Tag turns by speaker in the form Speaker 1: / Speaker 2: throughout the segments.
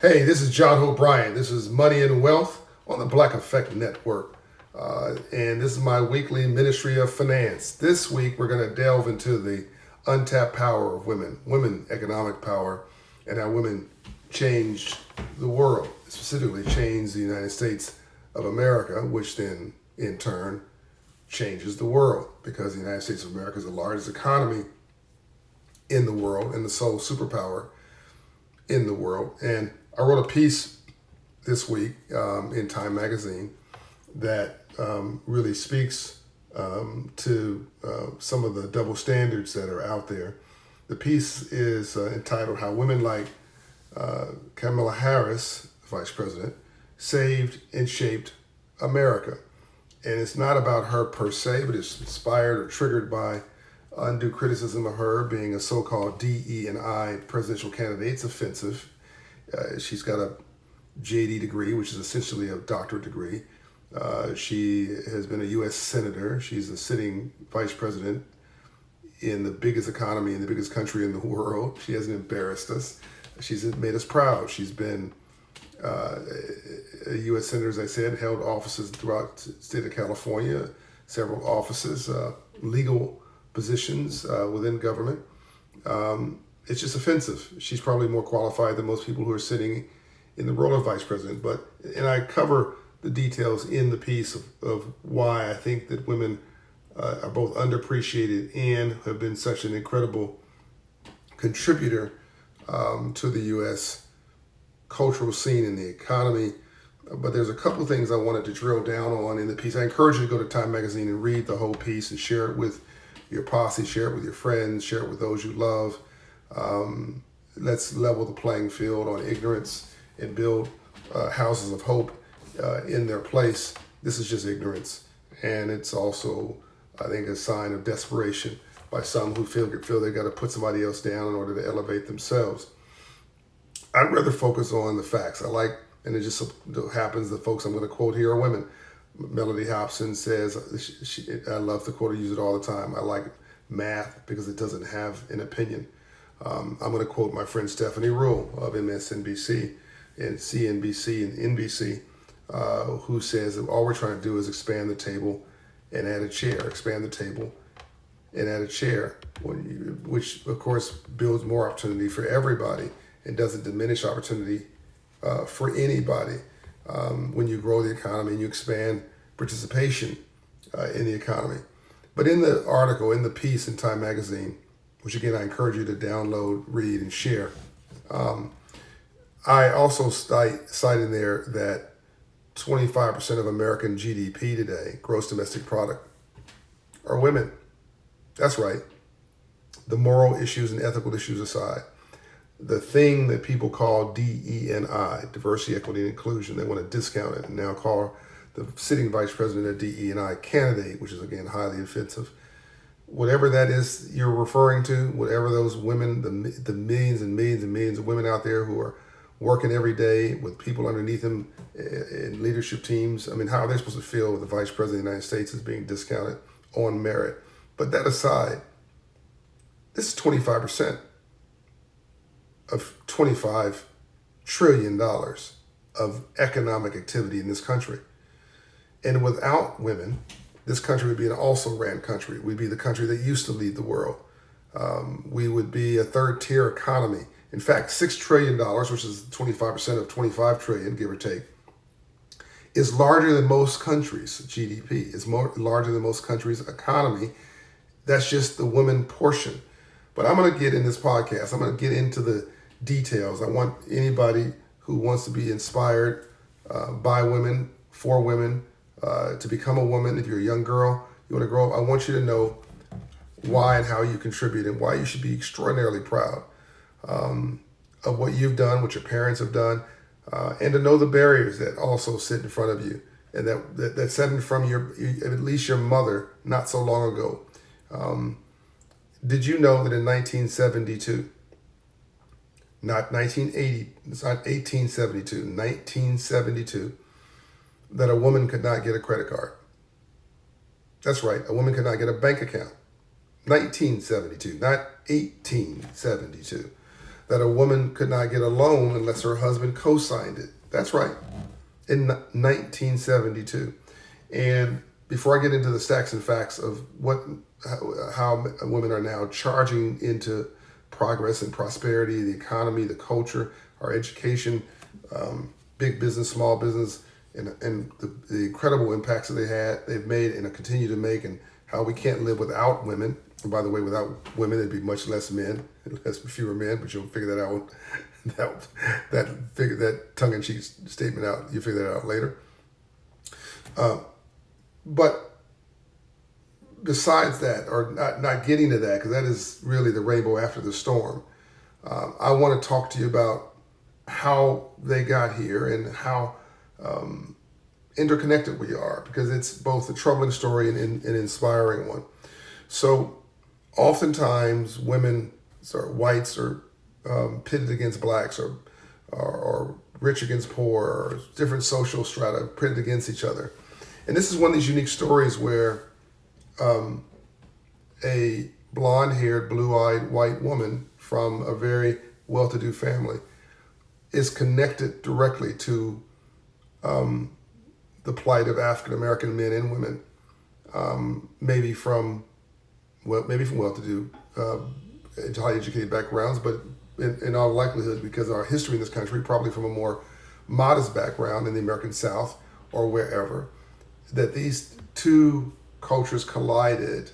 Speaker 1: Hey, this is John Hope Bryant. This is Money and Wealth on the Black Effect Network. And this is my weekly Ministry of Finance. This week, we're going to delve into the untapped power of women economic power, and how women changed the world, specifically changed the United States of America, which then, in turn, changes the world, because the United States of America is the largest economy in the world and the sole superpower in the world. And I wrote a piece this week in Time Magazine that really speaks to some of the double standards that are out there. The piece is entitled How Women Like Kamala Harris, Vice President, Saved and Shaped America. And it's not about her per se, but it's inspired or triggered by undue criticism of her being a so-called DE&I presidential candidate. It's offensive. She's got a JD degree, which is essentially a doctorate degree. She has been a U.S. senator. She's a sitting vice president in the biggest economy in the biggest country in the world. She hasn't embarrassed us. She's made us proud. She's been a U.S. senator, as I said, held offices throughout the state of California, several offices, legal positions within government. It's just offensive. She's probably more qualified than most people who are sitting in the role of vice president. And I cover the details in the piece of why I think that women are both underappreciated and have been such an incredible contributor to the U.S. cultural scene and the economy. But there's a couple of things I wanted to drill down on in the piece. I encourage you to go to Time Magazine and read the whole piece and share it with your posse, share it with your friends, share it with those you love. Let's level the playing field on ignorance and build houses of hope in their place. This is just ignorance. And it's also, I think, a sign of desperation by some who feel they got to put somebody else down in order to elevate themselves. I'd rather focus on the facts. And it just happens the folks I'm going to quote here are women. Melody Hobson says, I love the quote, I use it all the time. I like math because it doesn't have an opinion. I'm going to quote my friend Stephanie Rule of MSNBC and CNBC and NBC, who says that all we're trying to do is expand the table and add a chair, expand the table and add a chair, which of course builds more opportunity for everybody and doesn't diminish opportunity for anybody. When you grow the economy and you expand participation in the economy. But in the article, in the piece in Time Magazine, which again I encourage you to download, read, and share, I also cite in there that 25% of American GDP today, gross domestic product, are women. That's right. The moral issues and ethical issues aside, the thing that people call DE&I, diversity, equity, and inclusion, they want to discount it and now call the sitting vice president a DE&I candidate, which is again highly offensive. Whatever that is you're referring to, whatever those women, the millions and millions and millions of women out there who are working every day with people underneath them in leadership teams, I mean, how are they supposed to feel with the vice president of the United States is being discounted on merit? But that aside, this is 25% of $25 trillion of economic activity in this country. And without women, this country would be an also-ran country. We'd be the country that used to lead the world. We would be a third-tier economy. In fact, $6 trillion, which is 25% of 25 trillion, give or take, is larger than most countries' GDP. It's larger than most countries' economy. That's just the women portion. But I'm going to get in this podcast, I'm going to get into the details. I want anybody who wants to be inspired by women, for women, to become a woman. If you're a young girl, you want to grow up, I want you to know why and how you contribute and why you should be extraordinarily proud of what you've done, what your parents have done, and to know the barriers that also sit in front of you and that sat in front of at least your mother not so long ago. Did you know that in 1972, not 1980, it's not 1872, 1972, that a woman could not get a credit card? That's right, a woman could not get a bank account. 1972, not 1872. that a woman could not get a loan unless her husband co-signed it. That's right, in 1972. And before I get into the stacks and facts of how women are now charging into progress and prosperity, the economy, the culture, our education, big business, small business, and the incredible impacts that they've made and continue to make, and how we can't live without women. And by the way, without women, there'd be much less men, fewer men. But you'll figure that out. that tongue-in-cheek statement out. You figure that out later. But besides that, or not getting to that, because that is really the rainbow after the storm, I want to talk to you about how they got here and how interconnected we are, because it's both a troubling story and an inspiring one. So oftentimes women, whites, are pitted against blacks, or rich against poor, or different social strata pitted against each other. And this is one of these unique stories where a blonde-haired, blue-eyed white woman from a very well-to-do family is connected directly to the plight of African-American men and women, maybe from well-to-do, highly educated backgrounds, but in all likelihood, because of our history in this country, probably from a more modest background in the American South or wherever, that these two cultures collided,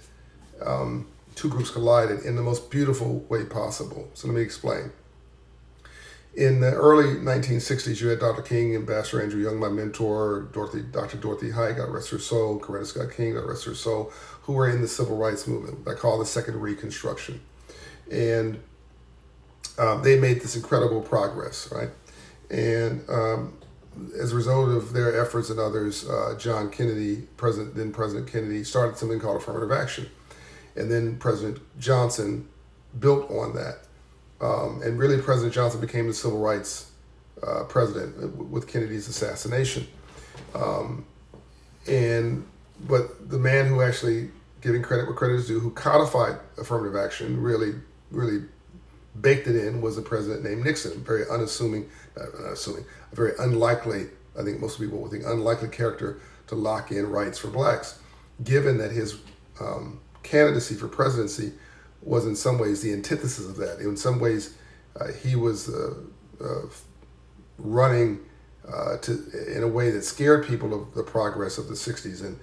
Speaker 1: two groups collided in the most beautiful way possible. So let me explain. In the early 1960s, you had Dr. King, Ambassador Andrew Young, my mentor, Dr. Dorothy Height, God rest her soul, Coretta Scott King, God rest her soul, who were in the civil rights movement I call the Second Reconstruction. And they made this incredible progress, right? And as a result of their efforts and others, John Kennedy, then President Kennedy, started something called affirmative action. And then President Johnson built on that. And really, President Johnson became the civil rights president with Kennedy's assassination. But the man who actually, giving credit where credit is due, who codified affirmative action, really baked it in, was a president named Nixon. Very a very unlikely, I think most people would think, unlikely character to lock in rights for blacks, given that his candidacy for presidency was in some ways the antithesis of that. In some ways, he was running in a way that scared people of the progress of the 60s, and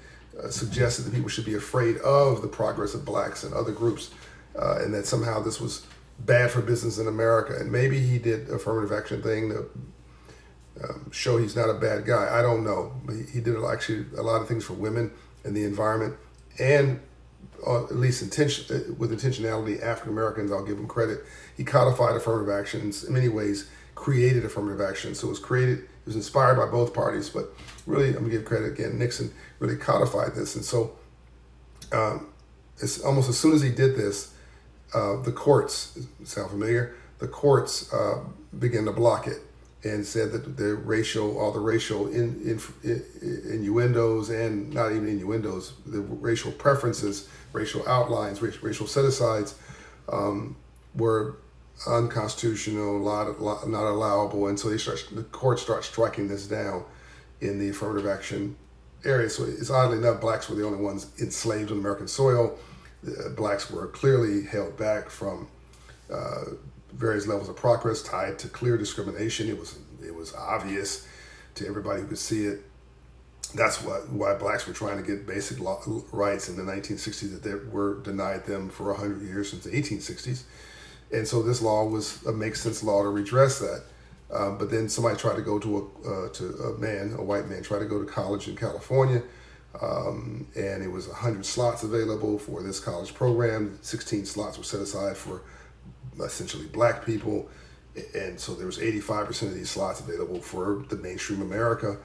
Speaker 1: suggested that people should be afraid of the progress of blacks and other groups, and that somehow this was bad for business in America. And maybe he did affirmative action thing to show he's not a bad guy. I don't know. But he did actually a lot of things for women and the environment, and at least with intentionality, African Americans, I'll give him credit. He codified affirmative actions in many ways, created affirmative action. So it was inspired by both parties, but really, I'm gonna give credit again. Nixon really codified this. And so it's almost as soon as he did this, the courts, sound familiar? The courts began to block it and said that all the racial innuendos, and not even innuendos, the racial preferences, racial outlines, racial set-asides were unconstitutional, not allowable. And so the courts start striking this down in the affirmative action area. So it's oddly enough, blacks were the only ones enslaved on American soil. Blacks were clearly held back from various levels of progress tied to clear discrimination. It was obvious to everybody who could see it. That's why blacks were trying to get basic rights in the 1960s that were denied them for 100 years, since the 1860s. And so this law was a make sense law to redress that. But then somebody tried to go a white man tried to go to college in California, and it was 100 slots available for this college program. 16 slots were set aside for essentially black people, and so there was 85% of these slots available for the mainstream America.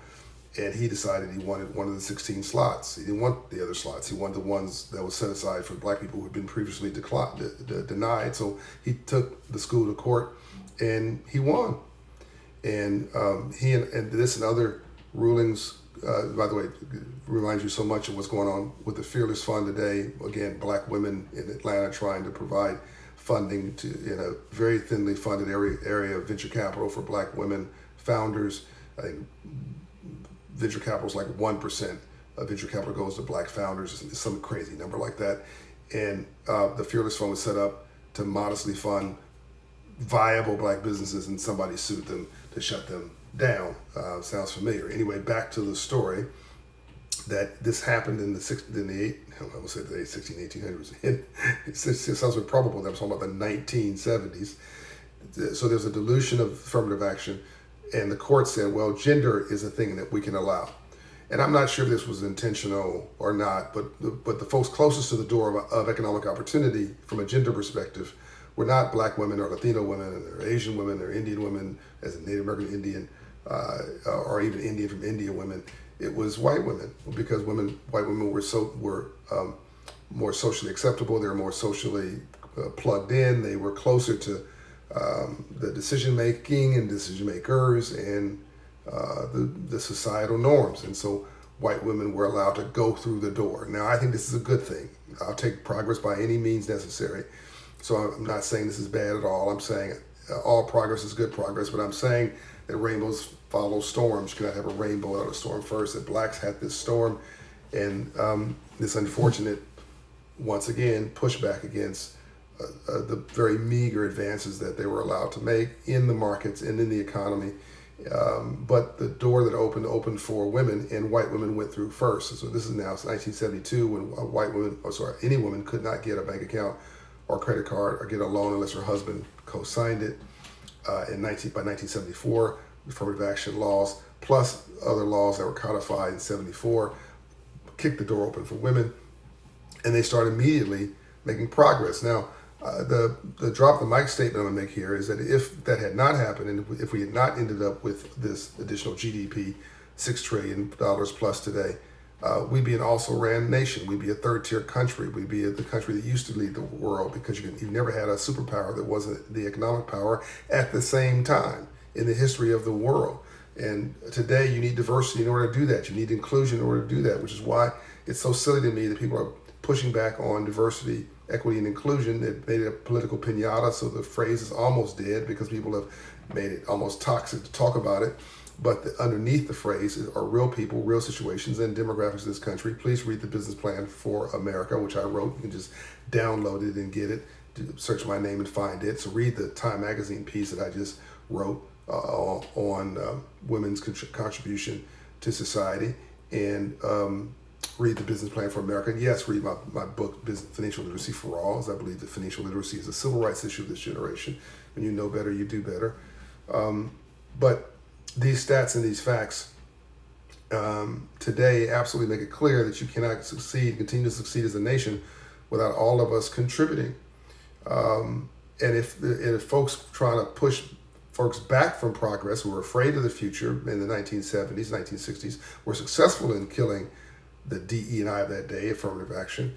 Speaker 1: And he decided he wanted one of the 16 slots. He didn't want the other slots. He wanted the ones that was set aside for black people who had been previously denied. So he took the school to court, and he won. And he and this and other rulings, by the way, reminds you so much of what's going on with the Fearless Fund today. Again, black women in Atlanta trying to provide funding in a very thinly funded area of venture capital for black women founders. I think venture capital is like 1% of venture capital goes to black founders. It's some crazy number like that. And the Fearless Fund was set up to modestly fund viable black businesses, and somebody sued them to shut them down. Sounds familiar. Anyway, back to the story that this happened in the 1800s. It sounds improbable that was talking about the 1970s. So there's a dilution of affirmative action, and the court said, well, gender is a thing that we can allow. And I'm not sure if this was intentional or not, but the folks closest to the door of economic opportunity from a gender perspective were not black women or Latino women or Asian women or Indian women, as a Native American Indian, or even Indian from India women. It was white women, because white women were more socially acceptable. They were more socially plugged in. They were closer to the decision making and decision makers and the societal norms. And so white women were allowed to go through the door. Now, I think this is a good thing. I'll take progress by any means necessary. So I'm not saying this is bad at all. I'm saying all progress is good progress, but I'm saying that rainbows follow storms. You cannot have a rainbow without a storm first. That blacks had this storm, and this unfortunate, once again, pushback against the very meager advances that they were allowed to make in the markets and in the economy. But the door that opened for women, and white women went through first. So this is now 1972, when any woman could not get a bank account or credit card or get a loan unless her husband co-signed it. By 1974, affirmative action laws plus other laws that were codified in 74 kicked the door open for women, and they started immediately making progress. Now, the drop the mic statement I'm gonna make here is that if that had not happened, and if we had not ended up with this additional GDP, $6 trillion plus today, we'd be an also-ran nation. We'd be a third-tier country. We'd be the country that used to lead the world, because you never had a superpower that wasn't the economic power at the same time in the history of the world. And today you need diversity in order to do that. You need inclusion in order to do that, which is why it's so silly to me that people are pushing back on diversity, equity, and inclusion. It made it a political pinata, so the phrase is almost dead because people have made it almost toxic to talk about it. But underneath the phrase are real people, real situations, and demographics of this country. Please read the business plan for America, which I wrote. You can just download it and get it. Search my name and find it. So read the Time Magazine piece that I just wrote on women's contribution to society, and read the business plan for America. And yes, read my book, Financial Literacy for All, as I believe that financial literacy is a civil rights issue of this generation. When you know better, you do better. But these stats and these facts today absolutely make it clear that you cannot continue to succeed as a nation without all of us contributing. And if folks trying to push folks back from progress, who were afraid of the future in the 1970s, 1960s, were successful in killing the DE&I of that day, affirmative action,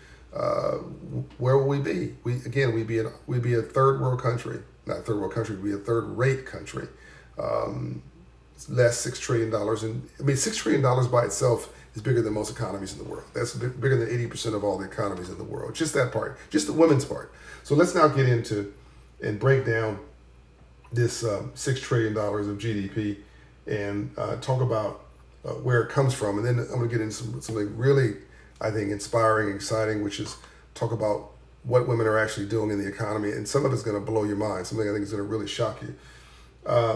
Speaker 1: where will we be? We'd be a third world country. Not a third world country, we'd be a third rate country. Less $6 trillion. $6 trillion by itself is bigger than most economies in the world. That's bigger than 80% of all the economies in the world. Just that part, just the women's part. So let's now get into and break down this $6 trillion of GDP and talk about where it comes from. And then I'm going to get into something really, I think, inspiring, exciting, which is talk about what women are actually doing in the economy. And some of it's going to blow your mind. Something I think is going to really shock you.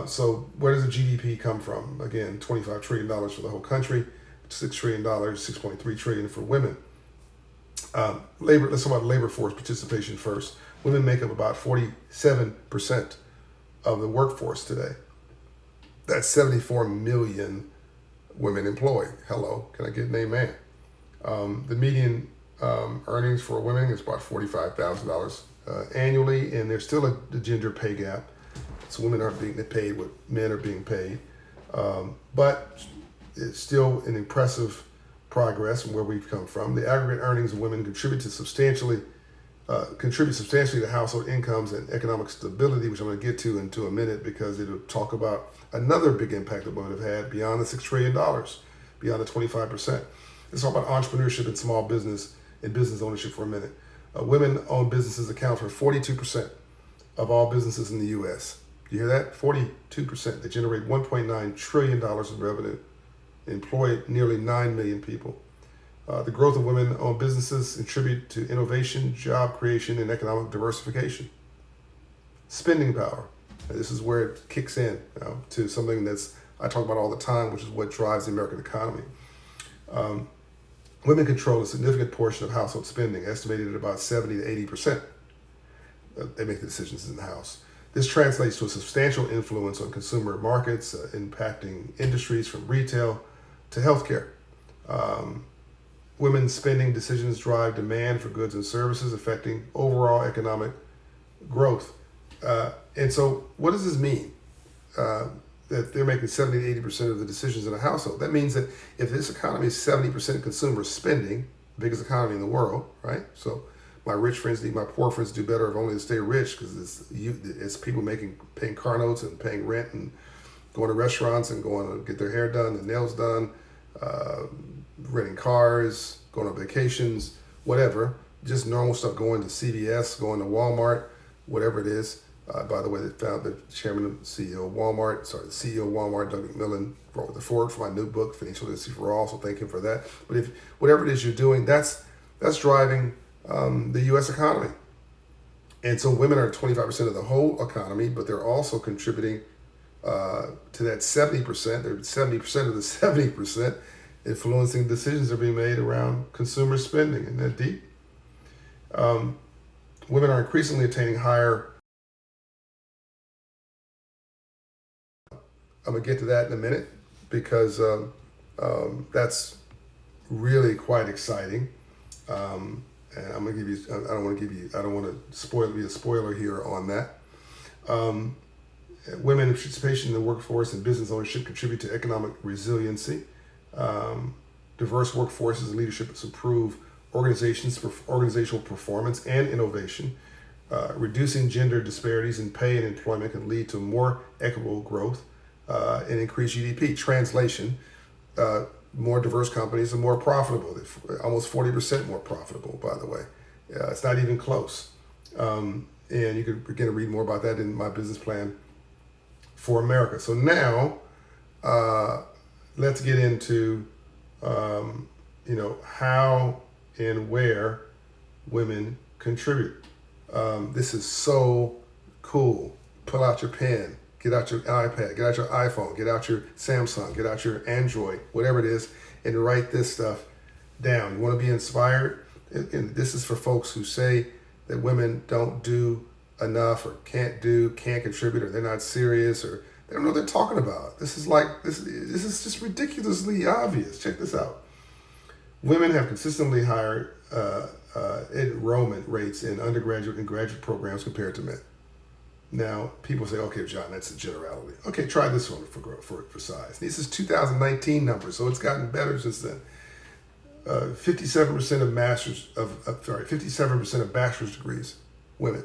Speaker 1: So where does the GDP come from? Again, $25 trillion for the whole country, $6 trillion, $6.3 trillion for women. Labor. Let's talk about labor force participation first. Women make up about 47% of the workforce today. That's 74 million women employed. Hello, can I get an amen? The median earnings for women is about $45,000 annually, and there's still a gender pay gap. So women aren't being paid what men are being paid, but it's still an impressive progress from where we've come from. The aggregate earnings of women contribute substantially to household incomes and economic stability, which I'm going to get to into a minute, because it'll talk about another big impact that women have had beyond the $6 trillion, beyond the 25%. Let's talk about entrepreneurship and small business and business ownership for a minute. Women-owned businesses account for 42% of all businesses in the U.S. You hear that? 42%. They generate $1.9 trillion in revenue, employ nearly 9 million people. The growth of women-owned businesses contribute to innovation, job creation, and economic diversification. Spending power. And this is where it kicks in to something that's I talk about all the time, which is what drives the American economy. Women control a significant portion of household spending, estimated at about 70 to 80%. They make the decisions in the house. This translates to a substantial influence on consumer markets, impacting industries from retail to healthcare. Women's spending decisions drive demand for goods and services, affecting overall economic growth. And so what does this mean? That they're making 70 to 80% of the decisions in a household. That means that if this economy is 70% consumer spending, biggest economy in the world, right? So my rich friends need my poor friends do better if only to stay rich, because it's people paying car notes and paying rent and going to restaurants and going to get their hair done, their nails done, renting cars, going on vacations, whatever. Just normal stuff, going to CVS, going to Walmart, whatever it is. By the way, they found the chairman and CEO of Walmart, the CEO of Walmart, Doug McMillan, brought the forward for my new book, Financial Literacy for All, so thank him for that. But if whatever it is you're doing, that's driving the U.S. economy. And so women are 25% of the whole economy, but they're also contributing to that 70%. They're 70% of the 70%, influencing decisions that are being made around consumer spending. Isn't that deep? Women are increasingly attaining higher. I'm gonna get to that in a minute, because that's really quite exciting. And I'm gonna give you. I don't want to be a spoiler here on that. Women participation in the workforce and business ownership contribute to economic resiliency. Diverse workforces and leadership improve organizational performance and innovation. Reducing gender disparities in pay and employment can lead to more equitable growth and increased GDP. Translation, more diverse companies are more profitable. They're almost 40% more profitable, by the way. It's not even close. And you can begin to read more about that in my business plan for America. So now, let's get into, how and where women contribute. This is so cool. Pull out your pen, get out your iPad, get out your iPhone, get out your Samsung, get out your Android, whatever it is, and write this stuff down. You want to be inspired? And this is for folks who say that women don't do enough, or can't contribute, or they're not serious, or they don't know what they're talking about. This is just ridiculously obvious. Check this out. Women have consistently higher enrollment rates in undergraduate and graduate programs compared to men. Now, people say, okay, John, that's a generality. Okay, try this one for size. This is 2019 numbers, so it's gotten better since then. 57% of bachelor's degrees, women.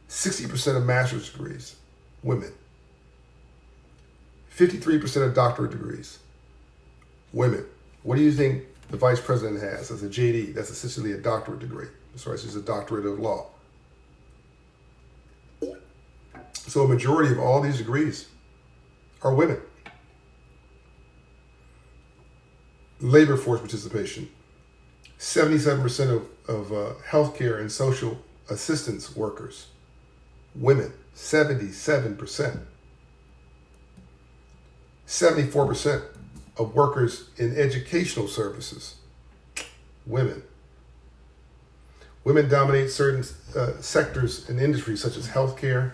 Speaker 1: 60% of master's degrees, women. 53% of doctorate degrees, women. What do you think the vice president has as a JD? That's essentially a doctorate degree. Sorry, it's just a doctorate of law. So a majority of all these degrees are women. Labor force participation. 77% of healthcare and social assistance workers, women. 77%. 74% of workers in educational services, women. Women dominate certain sectors and industries such as healthcare,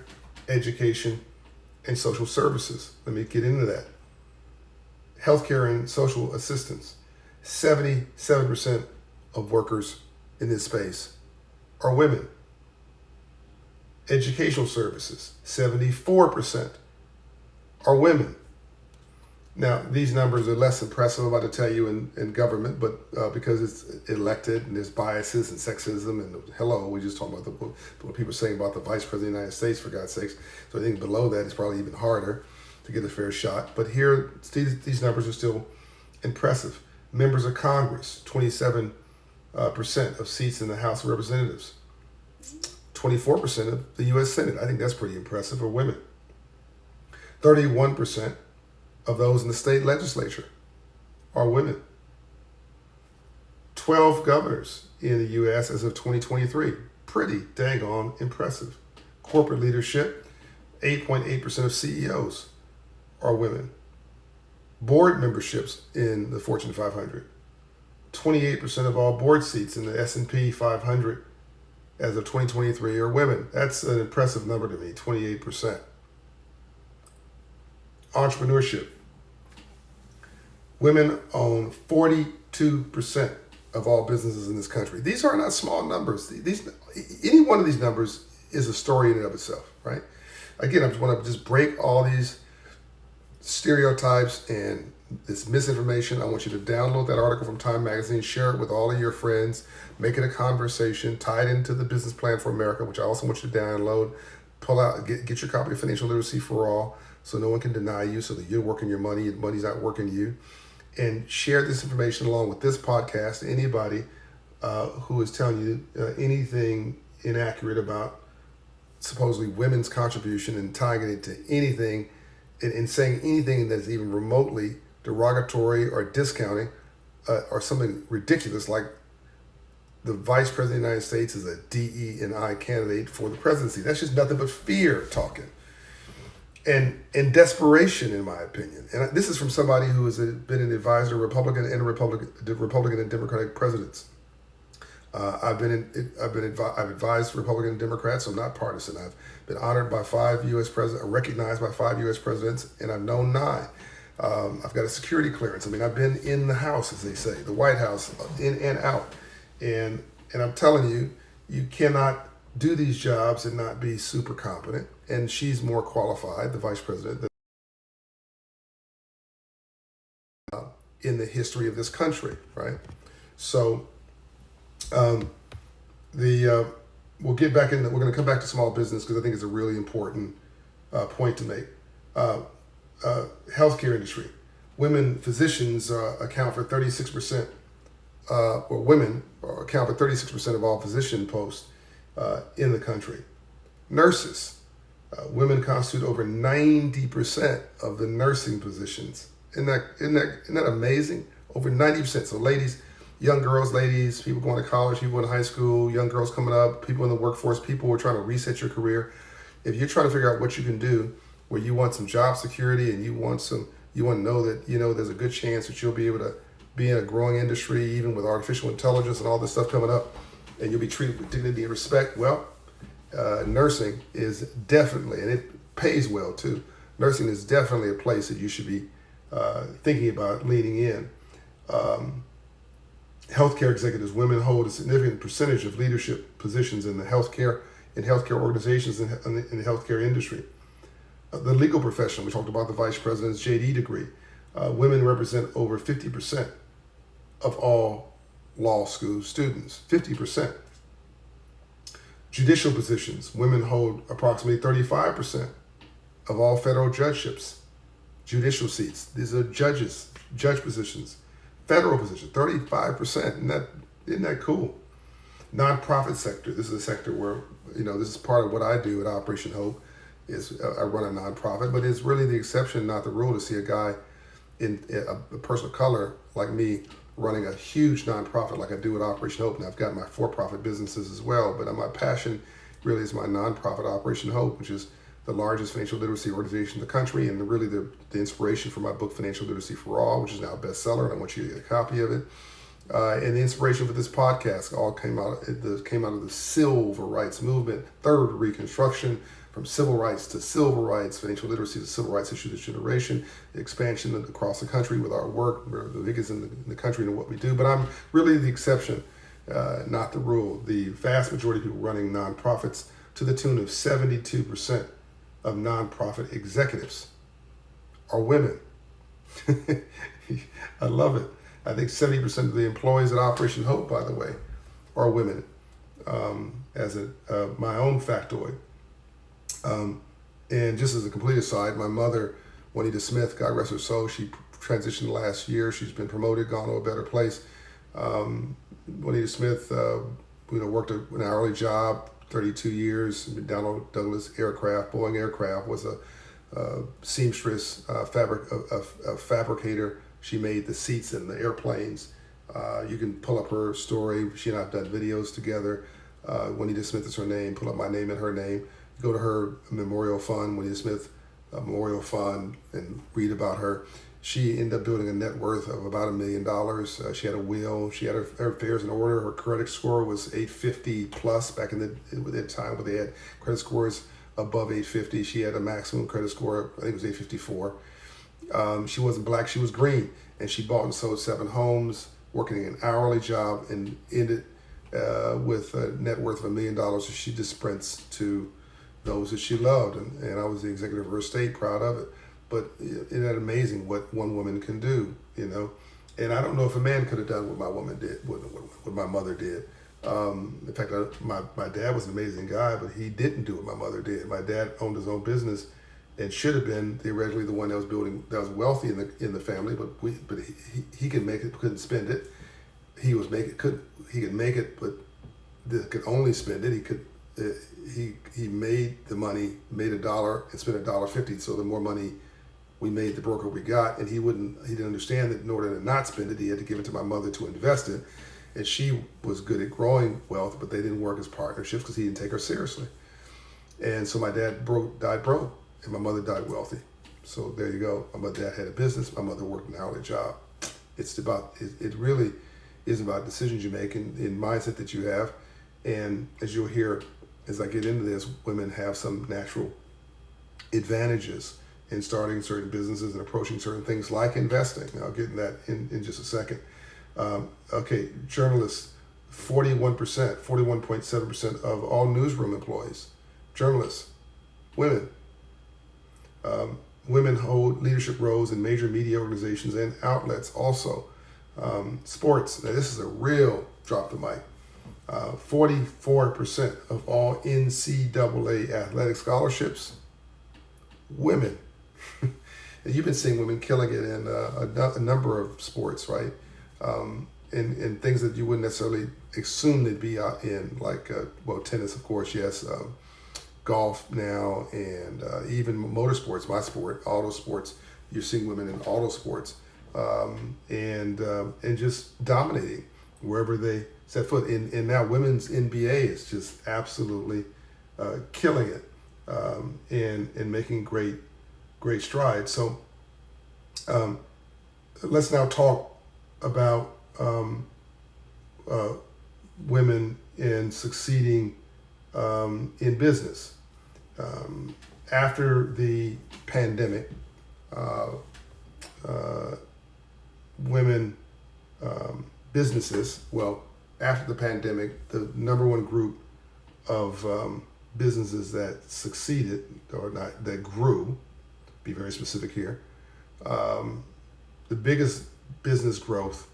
Speaker 1: education, and social services. Let me get into that. Healthcare and social assistance. 77% of workers in this space are women. Educational services, 74% are women. Now, these numbers are less impressive, I'm about to tell you, in government, but because it's elected and there's biases and sexism, and hello, we just talked about what people are saying about the Vice President of the United States, for God's sakes. So I think below that it's probably even harder to get a fair shot. But here, these numbers are still impressive. Members of Congress, 27% of seats in the House of Representatives. 24% of the U.S. Senate. I think that's pretty impressive, are women. 31% of those in the state legislature are women. 12 governors in the U.S. as of 2023. Pretty dang on impressive. Corporate leadership, 8.8% of CEOs are women. Board memberships in the Fortune 500. 28% of all board seats in the S&P 500 as of 2023 are women. That's an impressive number to me, 28%. Entrepreneurship. Women own 42% of all businesses in this country. These are not small numbers. Any one of these numbers is a story in and of itself, right? Again, I just want to break all these stereotypes and this misinformation. I want you to download that article from Time Magazine, share it with all of your friends, make it a conversation, tie it into the Business Plan for America, which I also want you to download, pull out, get your copy of Financial Literacy for All, so no one can deny you, so that you're working your money and money's not working you. And share this information along with this podcast to anybody who is telling you anything inaccurate about supposedly women's contribution and tying it to anything and saying anything that's even remotely derogatory or discounting or something ridiculous like the Vice President of the United States is a DE&I candidate for the presidency. That's just nothing but fear talking. And desperation, in my opinion. And this is from somebody who has been an advisor to Republican and Democratic presidents. I've advised Republican and Democrats, so I'm not partisan. I've been honored by 5 U.S. presidents, recognized by 5 U.S. presidents, and I've known 9. I've got a security clearance. I mean, I've been in the House, as they say, the White House, in and out. And I'm telling you, you cannot do these jobs and not be super competent. And she's more qualified, the vice president, in the history of this country, right? So we'll get back in. We're going to come back to small business because I think it's a really important point to make. Healthcare industry, women physicians account for 36%, or women account for 36% of all physician posts in the country. Nurses. Women constitute over 90% of the nursing positions. Isn't that amazing? Over 90%. So ladies, young girls, ladies, people going to college, people in high school, young girls coming up, people in the workforce, people who are trying to reset your career. If you're trying to figure out what you can do, where you want some job security and you want to know that, there's a good chance that you'll be able to be in a growing industry, even with artificial intelligence and all this stuff coming up, and you'll be treated with dignity and respect. Well, nursing is definitely, and it pays well too, nursing is definitely a place that you should be thinking about leaning in. Healthcare executives, women hold a significant percentage of leadership positions in the healthcare organizations in the healthcare industry. The legal profession, we talked about the vice president's JD degree. Women represent over 50% of all law school students, 50%. Judicial positions, women hold approximately 35% of all federal judgeships, judicial seats. These are judge positions, federal positions, 35%. Isn't that cool? Nonprofit sector. This is a sector where, this is part of what I do at Operation Hope. I run a nonprofit, but it's really the exception, not the rule, to see a guy, a person of color like me, running a huge nonprofit like I do at Operation Hope. Now I've got my for-profit businesses as well, but my passion really is my nonprofit Operation Hope, which is the largest financial literacy organization in the country, and really the inspiration for my book Financial Literacy for All, which is now a bestseller, and I want you to get a copy of it. And the inspiration for this podcast all came out of the civil rights movement, third Reconstruction, from civil rights to civil rights, financial literacy to civil rights issue this generation, the expansion across the country with our work. We're the biggest in the country in what we do, but I'm really the exception, not the rule. The vast majority of people running nonprofits, to the tune of 72% of nonprofit executives, are women. I love it. I think 70% of the employees at Operation Hope, by the way, are women, as my own factoid. And just as a complete aside, my mother, Juanita Smith, God rest her soul, she transitioned last year. She's been promoted, gone to a better place. Juanita Smith, worked an hourly job, 32 years. McDonnell Douglas aircraft, Boeing aircraft, was a seamstress, a fabricator. She made the seats in the airplanes. You can pull up her story. She and I have done videos together. Juanita Smith is her name. Pull up my name and her name. Go to her memorial fund, Juanita Smith Memorial Fund, and read about her. She ended up building a net worth of about $1 million. She had a will. She had her affairs in order. Her credit score was 850 plus back in the time where they had credit scores above 850. She had a maximum credit score, I think it was 854. She wasn't black, she was green. And she bought and sold 7 homes, working an hourly job, and ended with a net worth of $1 million. So she just sprints to those that she loved. And I was the executive of her estate, proud of it. But isn't that amazing what one woman can do, you know? And I don't know if a man could have done what my woman did, what my mother did. In fact, my dad was an amazing guy, but he didn't do what my mother did. My dad owned his own business and should have been theoretically the one that was wealthy in the family, but he could make it, couldn't spend it. He could make it, but could only spend it. He made the money, made $1 and spent $1.50. So the more money we made, the broker we got, and he didn't understand that in order to not spend it, he had to give it to my mother to invest it. And she was good at growing wealth, but they didn't work as partnerships because he didn't take her seriously. And so my dad died broke, and my mother died wealthy. So there you go. My dad had a business. My mother worked an hourly job. It really is about decisions you make and mindset that you have. And as you'll hear, as I get into this, women have some natural advantages in starting certain businesses and approaching certain things like investing. And I'll get in that in just a second. Okay, journalists, 41.7% of all newsroom employees, journalists, women. Women hold leadership roles in major media organizations and outlets also. Sports, now this is a real drop the mic. 44% of all NCAA athletic scholarships, women. And you've been seeing women killing it in a number of sports, right? In things that you wouldn't necessarily assume they'd be out in, like, tennis, of course, yes, golf now, and even motorsports, my sport, auto sports. You're seeing women in auto sports, and just dominating wherever they set foot. And now women's NBA is just absolutely killing it, and making great strides. So let's now talk about women in succeeding in business. After the pandemic, women businesses, after the pandemic, the number one group of businesses that succeeded, or not, that grew, be very specific here, the biggest business growth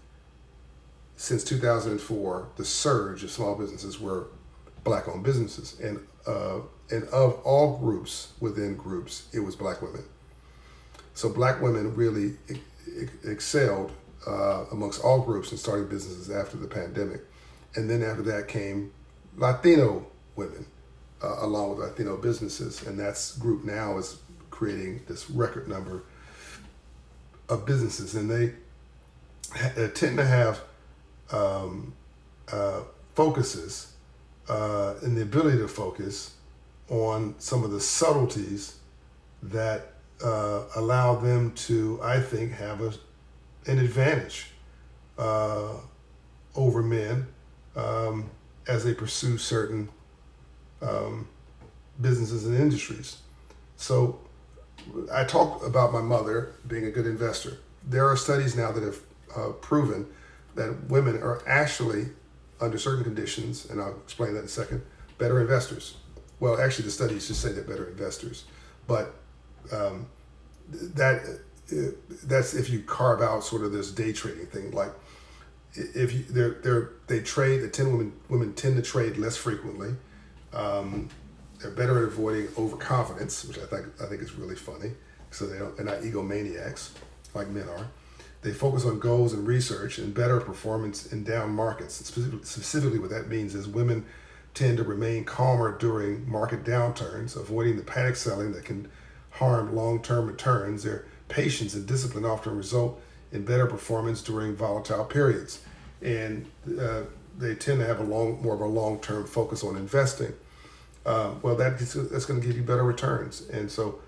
Speaker 1: since 2004, the surge of small businesses were Black-owned businesses, and of all groups within groups, it was Black women. So Black women really excelled amongst all groups in starting businesses after the pandemic, and then after that came Latino women, along with Latino businesses, and that group now is creating this record number of businesses, and they tend to have focuses and the ability to focus on some of the subtleties that allow them to, I think, have an advantage over men as they pursue certain businesses and industries. So I talked about my mother being a good investor. There are studies now that have proven that women are actually, under certain conditions, and I'll explain that in a second, better investors. Well, actually, the studies just say they're better investors, but that's if you carve out sort of this day trading thing. Like, if they trade, women tend to trade less frequently. They're better at avoiding overconfidence, which I think is really funny. So they're not egomaniacs like men are. They focus on goals and research and better performance in down markets. Specifically what that means is women tend to remain calmer during market downturns, avoiding the panic selling that can harm long-term returns. Their patience and discipline often result in better performance during volatile periods. And they tend to have more of a long-term focus on investing. That's going to give you better returns. And so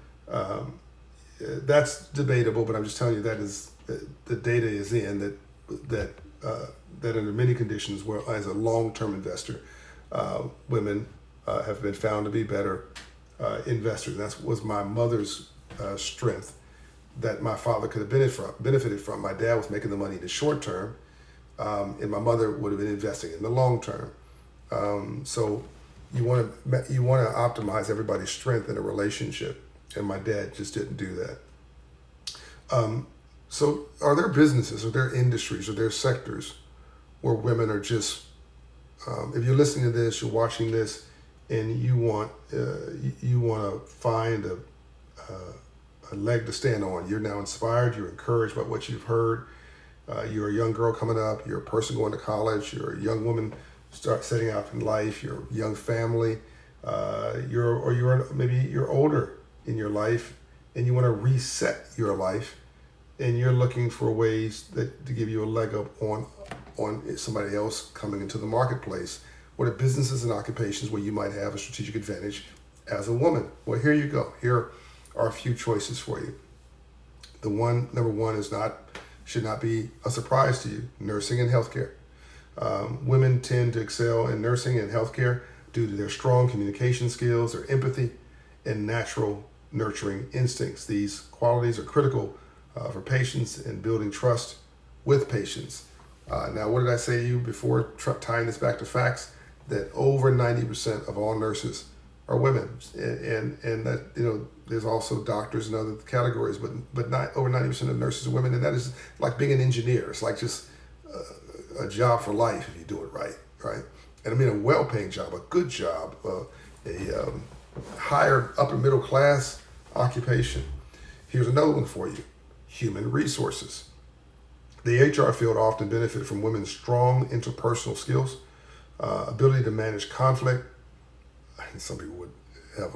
Speaker 1: that's debatable, but I'm just telling you that is the data is in that under many conditions, where as a long-term investor, women have been found to be better investors. That was my mother's strength that my father could have benefited from. My dad was making the money in the short term, and my mother would have been investing in the long term. So you want to optimize everybody's strength in a relationship, and my dad just didn't do that. So are there businesses, are there industries, are there sectors where women are just, if you're listening to this, you're watching this, and you want to find a leg to stand on. You're now inspired, you're encouraged by what you've heard. You're a young girl coming up, you're a person going to college, you're a young woman start setting out in life, you're a young family, maybe you're older in your life and you want to reset your life, and you're looking for ways to give you a leg up on somebody else coming into the marketplace. What are businesses and occupations where you might have a strategic advantage as a woman? Well, here you go. Here are a few choices for you. Number one should not be a surprise to you: nursing and healthcare. Women tend to excel in nursing and healthcare due to their strong communication skills, their empathy, and natural nurturing instincts. These qualities are critical for patients and building trust with patients. Now, what did I say to you before, tying this back to facts? That over 90% of all nurses are women, and that there's also doctors and other categories, but not over 90% of nurses are women, and that is like being an engineer. It's like just a job for life if you do it right? And I mean a well-paying job, a good job, a higher upper middle class occupation. Here's another one for you: human resources. The HR field often benefit from women's strong interpersonal skills, ability to manage conflict. Some people would have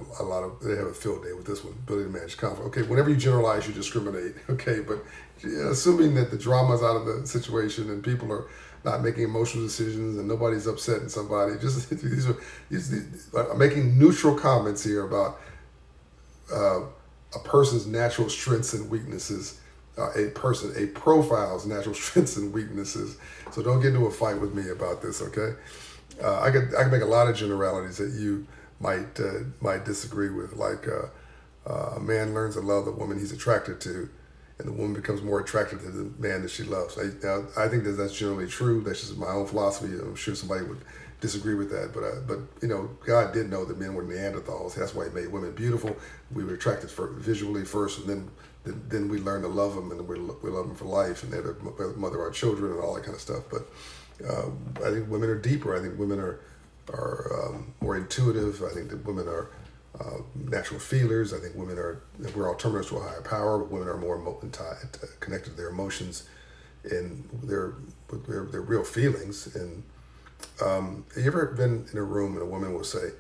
Speaker 1: they have a field day with this one: ability to manage conflict. Okay, whenever you generalize, you discriminate. Okay, but assuming that the drama's out of the situation and people are not making emotional decisions and nobody's upsetting somebody, I'm making neutral comments here about a person's natural strengths and weaknesses. A profile's natural strengths and weaknesses. So don't get into a fight with me about this, okay? I can make a lot of generalities that you might disagree with, like a man learns to love the woman he's attracted to, and the woman becomes more attracted to the man that she loves. I think that's generally true. That's just my own philosophy. I'm sure somebody would disagree with that, but God did know that men were Neanderthals. That's why He made women beautiful. We were attracted visually first, and then we learn to love them, and we love them for life, and they're the mother of our children and all that kind of stuff. But I think women are deeper. I think women are more intuitive. I think that women are natural feelers. I think we're alternatives to a higher power, but women are more connected to their emotions and their real feelings. And have you ever been in a room and a woman will say,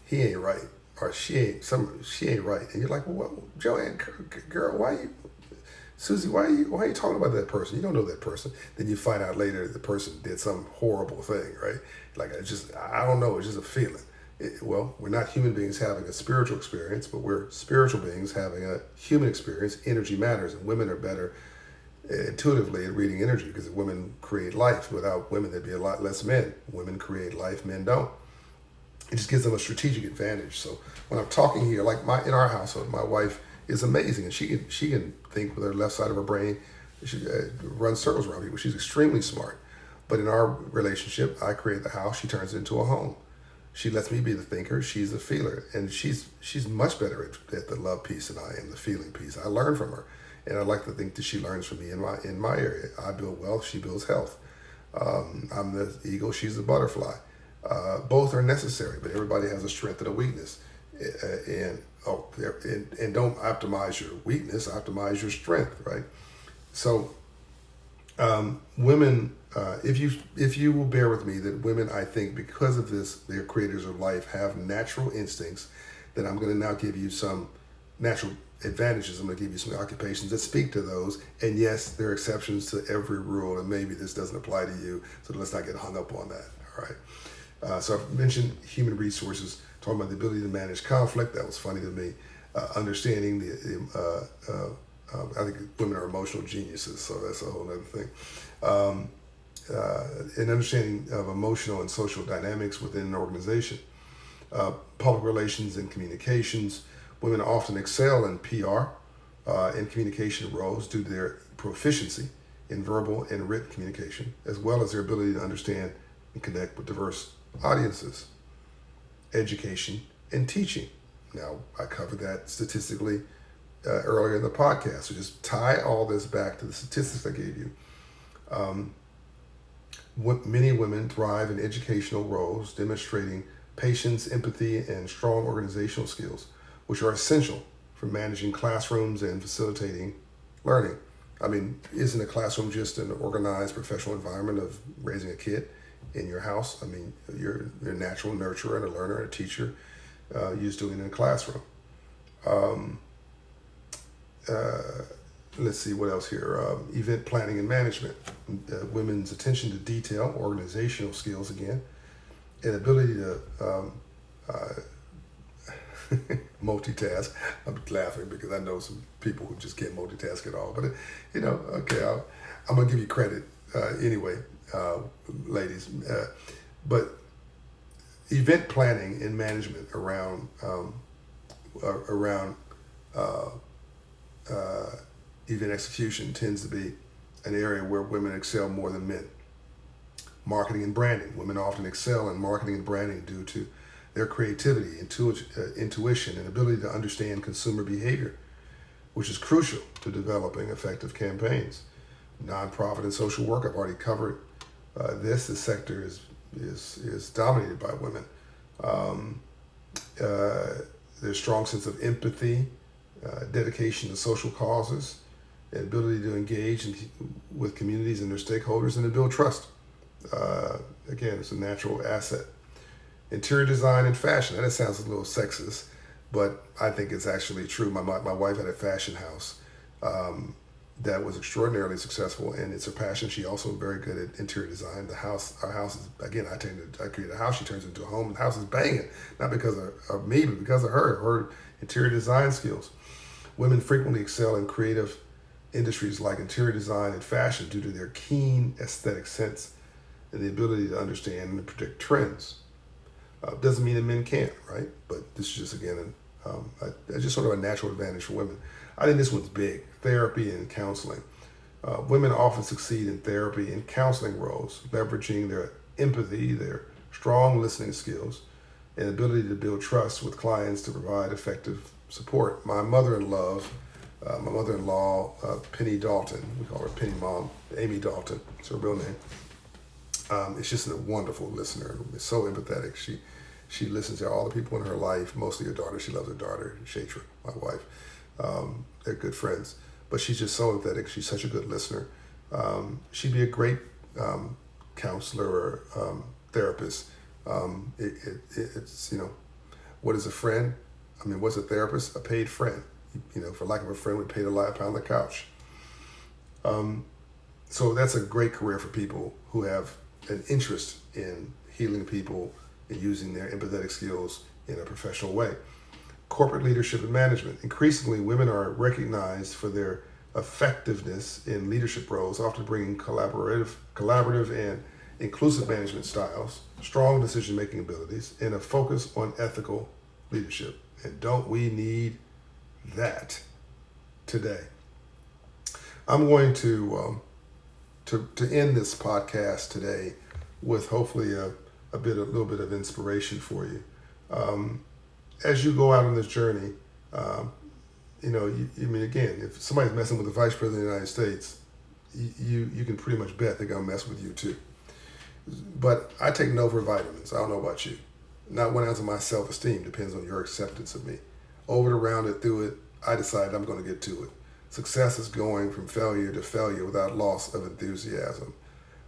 Speaker 1: "He ain't right," or she ain't right," and you're like, "Well, Joanne, girl, Susie, why are you talking about that person? You don't know that person." Then you find out later the person did some horrible thing, right? Like, I don't know, it's just a feeling. Well, we're not human beings having a spiritual experience, but we're spiritual beings having a human experience. Energy matters, and women are better intuitively at reading energy because women create life. Without women, there'd be a lot less men. Women create life, men don't. It just gives them a strategic advantage. So when I'm talking here, like in our household, my wife is amazing, and she can think with her left side of her brain. She runs circles around people. She's extremely smart. But in our relationship, I create the house. She turns it into a home. She lets me be the thinker. She's the feeler, and she's much better at the love piece than I am, the feeling piece. I learn from her, and I like to think that she learns from me in my area. I build wealth. She builds health. I'm the eagle. She's the butterfly. Both are necessary, but everybody has a strength and a weakness. And don't optimize your weakness, optimize your strength, right? So Women, if you will bear with me, that women, I think, because of this, they're creators of life, have natural instincts. That I'm going to now give you some natural advantages. I'm going to give you some occupations that speak to those. And yes, there are exceptions to every rule, and maybe this doesn't apply to you. So let's not get hung up on that. All right. So I've mentioned human resources, talking about the ability to manage conflict. That was funny to me. Understanding I think women are emotional geniuses, so that's a whole other thing. An understanding of emotional and social dynamics within an organization. Public relations and communications. Women often excel in PR and communication roles due to their proficiency in verbal and written communication, as well as their ability to understand and connect with diverse audiences. Education and teaching. Now, I covered that statistically earlier in the podcast, so just tie all this back to the statistics I gave you. Many women thrive in educational roles, demonstrating patience, empathy, and strong organizational skills, which are essential for managing classrooms and facilitating learning. I mean, isn't a classroom just an organized professional environment of raising a kid in your house? I mean, you're a natural nurturer and a learner and a teacher. You're just doing it in a classroom. Let's see what else here. Event planning and management. Women's attention to detail, organizational skills again, and ability to multitask. I'm laughing because I know some people who just can't multitask at all. But, okay, I'm going to give you credit anyway, ladies. But event planning and management around event execution tends to be an area where women excel more than men. Marketing and branding. Women often excel in marketing and branding due to their creativity, intuition, and ability to understand consumer behavior, which is crucial to developing effective campaigns. Nonprofit and social work, I've already covered this. This sector is dominated by women. There's a strong sense of empathy, dedication to social causes, and ability to engage with communities and their stakeholders and to build trust. Again, it's a natural asset. Interior design and fashion. That sounds a little sexist, but I think it's actually true. My wife had a fashion house that was extraordinarily successful, and it's her passion. She also very good at interior design. Our house is, again, I create a house, she turns into a home, and the house is banging, not because of me, but because of her interior design skills. Women frequently excel in creative industries like interior design and fashion due to their keen aesthetic sense and the ability to understand and predict trends. Doesn't mean that men can't, right? But this is just, again, just sort of a natural advantage for women. I think this one's big. Therapy and counseling. Women often succeed in therapy and counseling roles, leveraging their empathy, their strong listening skills, and ability to build trust with clients to provide effective support. My mother-in-law, Penny Dalton, we call her Penny Mom, Amy Dalton, it's her real name. It's just a wonderful listener, so empathetic. She listens to all the people in her life, mostly her daughter. She loves her daughter, Shatra, my wife. They're good friends, but she's just so empathetic. She's such a good listener. She'd be a great counselor or therapist. It's, what is a friend? I mean, what's a therapist? A paid friend. For lack of a friend, we paid to lie upon the couch. So that's a great career for people who have an interest in healing people and using their empathetic skills in a professional way. Corporate leadership and management. Increasingly, women are recognized for their effectiveness in leadership roles, often bringing collaborative and inclusive management styles, strong decision-making abilities, and a focus on ethical leadership. And don't we need that today? I'm going to end this podcast today with hopefully a little bit of inspiration for you. As you go out on this journey, again, if somebody's messing with the Vice President of the United States, you can pretty much bet they're gonna mess with you too. But I take no for vitamins. I don't know about you. Not 1 ounce of my self-esteem depends on your acceptance of me. Over it, around it, through it, I decided I'm gonna get to it. Success is going from failure to failure without loss of enthusiasm.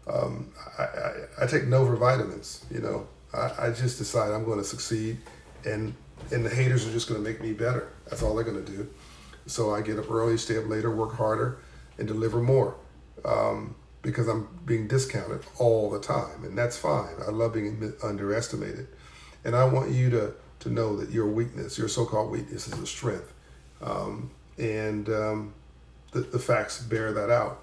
Speaker 1: I take Nova vitamins. I just decide I'm going to succeed, and the haters are just going to make me better. That's all they're going to do. So I get up early, stay up later, work harder, and deliver more, because I'm being discounted all the time, and that's fine. I love being underestimated, and I want you to know that your weakness, your so-called weakness, is a strength, the facts bear that out.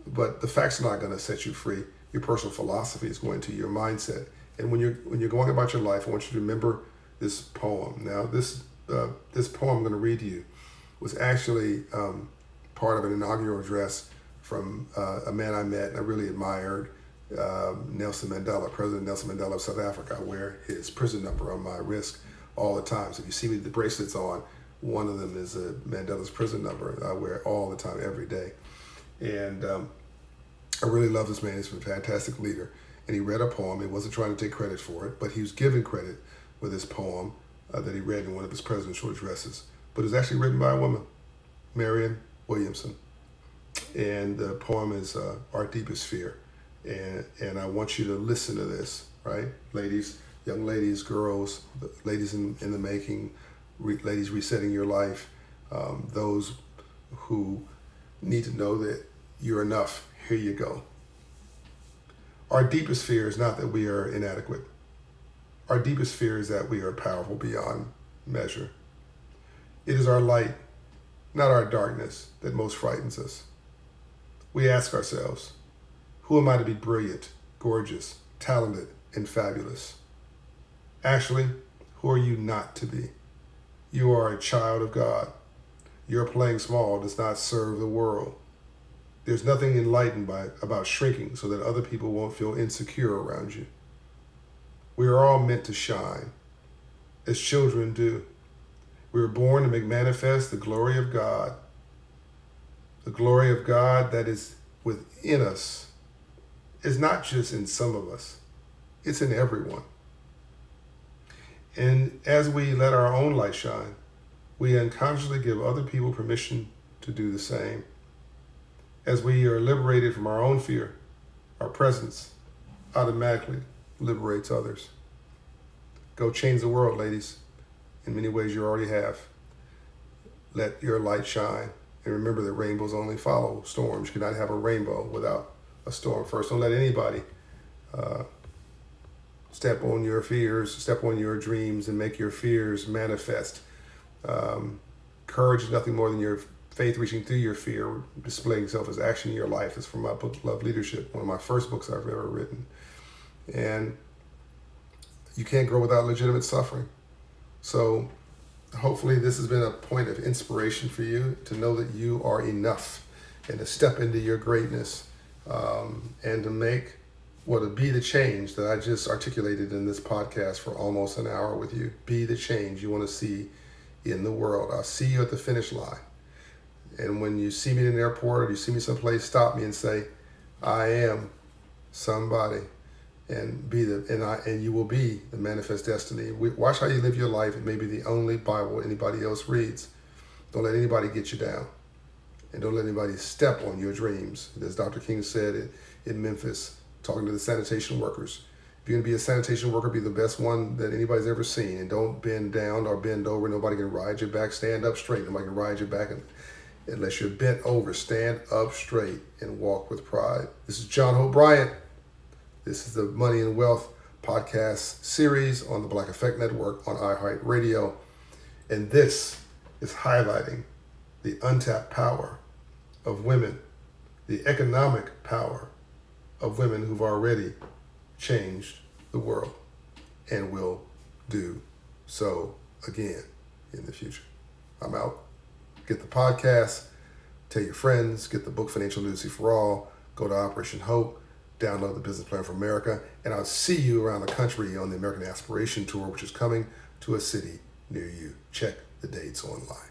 Speaker 1: But the facts are not going to set you free. Your personal philosophy is going to your mindset. And when you're going about your life, I want you to remember this poem. Now, this poem I'm going to read to you was actually part of an inaugural address from a man I met and I really admired, Nelson Mandela, President Nelson Mandela of South Africa. I wear his prison number on my wrist all the time. So if you see me with the bracelets on, one of them is Mandela's prison number. I wear it all the time, every day. And I really love this man. He's a fantastic leader. And he read a poem. He wasn't trying to take credit for it, but he was given credit with this poem that he read in one of his presidential addresses. But it was actually written by a woman, Marianne Williamson. And the poem is Our Deepest Fear. And I want you to listen to this, right? Ladies, young ladies, girls, ladies in the making, ladies resetting your life, those who need to know that you're enough. Here you go. Our deepest fear is not that we are inadequate. Our deepest fear is that we are powerful beyond measure. It is our light, not our darkness, that most frightens us. We ask ourselves, who am I to be brilliant, gorgeous, talented, and fabulous? Actually, who are you not to be? You are a child of God. Your playing small does not serve the world. There's nothing enlightened about shrinking so that other people won't feel insecure around you. We are all meant to shine, as children do. We were born to make manifest the glory of God. The glory of God that is within us is not just in some of us, it's in everyone. And as we let our own light shine, we unconsciously give other people permission to do the same. As we are liberated from our own fear, our presence automatically liberates others. Go change the world, ladies. In many ways you already have. Let your light shine. And remember that rainbows only follow storms. You cannot have a rainbow without a storm first. Don't let anybody step on your fears, step on your dreams, and make your fears manifest. Courage is nothing more than your faith reaching through your fear, displaying itself as action in your life. It's from my book, Love Leadership, one of my first books I've ever written. And you can't grow without legitimate suffering. So hopefully this has been a point of inspiration for you to know that you are enough and to step into your greatness, and to make be the change that I just articulated in this podcast for almost an hour with you. Be the change you want to see in the world. I'll see you at the finish line. And when you see me in an airport or you see me someplace, stop me and say, I am somebody, and you will be the manifest destiny. Watch how you live your life. It may be the only Bible anybody else reads. Don't let anybody get you down. And don't let anybody step on your dreams. As Dr. King said in Memphis, talking to the sanitation workers, if you're going to be a sanitation worker, be the best one that anybody's ever seen. And don't bend down or bend over. Nobody can ride your back. Stand up straight. Nobody can ride your back unless you're bent over. Stand up straight and walk with pride. This is John Hope Bryant. This is the Money and Wealth podcast series on the Black Effect Network on iHeartRadio. And this is highlighting the untapped power of women, the economic power of women who've already changed the world and will do so again in the future. I'm out. Get the podcast, tell your friends, get the book Financial Literacy for All, go to Operation Hope, download the Business Plan for America, and I'll see you around the country on the American Aspiration Tour, which is coming to a city near you. Check the dates online.